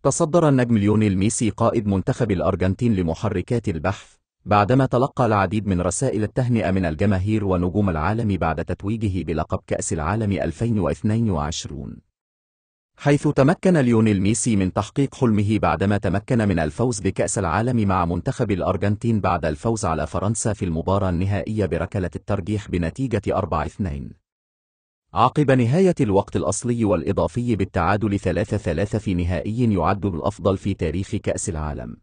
تصدر النجم ليونيل ميسي قائد منتخب الأرجنتين لمحركات البحث بعدما تلقى العديد من رسائل التهنئة من الجماهير ونجوم العالم بعد تتويجه بلقب كأس العالم 2022، حيث تمكن ليونيل ميسي من تحقيق حلمه بعدما تمكن من الفوز بكأس العالم مع منتخب الأرجنتين بعد الفوز على فرنسا في المباراة النهائية بركلة الترجيح بنتيجة 4-2، عقب نهاية الوقت الأصلي والإضافي بالتعادل 3-3 في نهائي يعد الأفضل في تاريخ كأس العالم.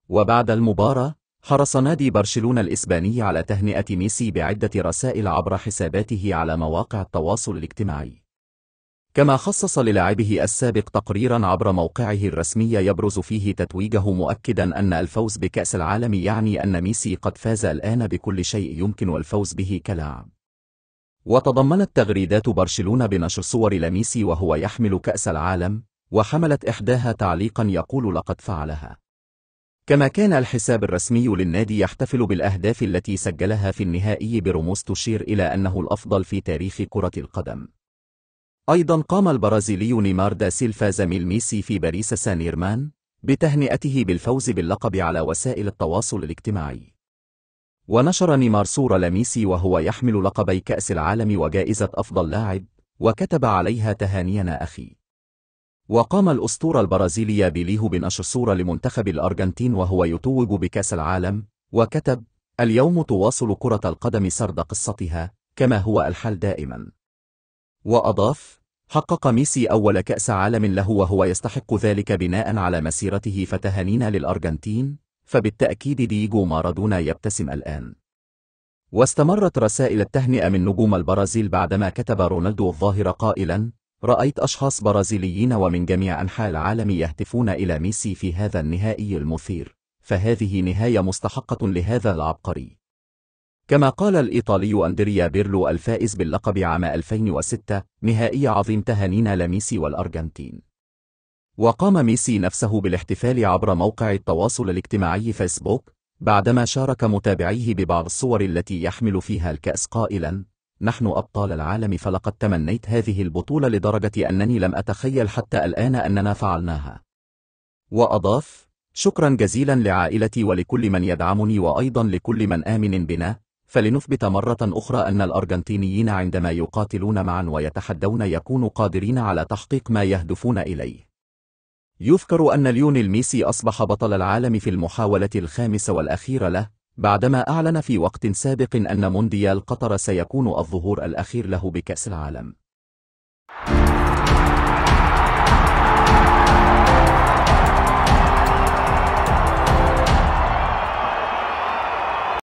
وبعد المباراة حرص نادي برشلونة الإسباني على تهنئة ميسي بعدة رسائل عبر حساباته على مواقع التواصل الاجتماعي، كما خصص للاعبه السابق تقريرا عبر موقعه الرسمي يبرز فيه تتويجه، مؤكدا أن الفوز بكأس العالم يعني أن ميسي قد فاز الآن بكل شيء يمكن الفوز به كلاعب. وتضمنت تغريدات برشلونة بنشر صور لميسي وهو يحمل كأس العالم، وحملت إحداها تعليقا يقول لقد فعلها. كما كان الحساب الرسمي للنادي يحتفل بالأهداف التي سجلها في النهائي برموز تشير إلى أنه الأفضل في تاريخ كرة القدم. أيضا قام البرازيلي نيمار دا سيلفا زميل ميسي في باريس سان جيرمان بتهنئته بالفوز باللقب على وسائل التواصل الاجتماعي، ونشر نيمار صورة لميسي وهو يحمل لقبي كأس العالم وجائزة أفضل لاعب، وكتب عليها تهانينا أخي. وقام الأسطورة البرازيلي بيليه بنشر صورة لمنتخب الأرجنتين وهو يتوج بكأس العالم، وكتب: اليوم تواصل كرة القدم سرد قصتها كما هو الحال دائما. وأضاف: حقق ميسي أول كأس عالم له وهو يستحق ذلك بناء على مسيرته، فتهانينا للأرجنتين، فبالتأكيد دييغو مارادونا يبتسم الآن. واستمرت رسائل التهنئة من نجوم البرازيل بعدما كتب رونالدو الظاهرة قائلا: رأيت أشخاص برازيليين ومن جميع أنحاء العالم يهتفون إلى ميسي في هذا النهائي المثير، فهذه نهاية مستحقة لهذا العبقري. كما قال الإيطالي أندريا بيرلو الفائز باللقب عام 2006: نهائي عظيم، تهانينا لميسي والأرجنتين. وقام ميسي نفسه بالاحتفال عبر موقع التواصل الاجتماعي فيسبوك بعدما شارك متابعيه ببعض الصور التي يحمل فيها الكأس قائلا: نحن أبطال العالم، فلقد تمنيت هذه البطولة لدرجة أنني لم أتخيل حتى الآن أننا فعلناها. وأضاف: شكرا جزيلا لعائلتي ولكل من يدعمني، وأيضا لكل من آمن بنا، فلنثبت مرة أخرى أن الأرجنتينيين عندما يقاتلون معا ويتحدون يكونوا قادرين على تحقيق ما يهدفون إليه. يذكر أن ليونيل ميسي أصبح بطل العالم في المحاولة الخامسة والأخيرة له، بعدما أعلن في وقت سابق أن مونديال قطر سيكون الظهور الأخير له بكأس العالم.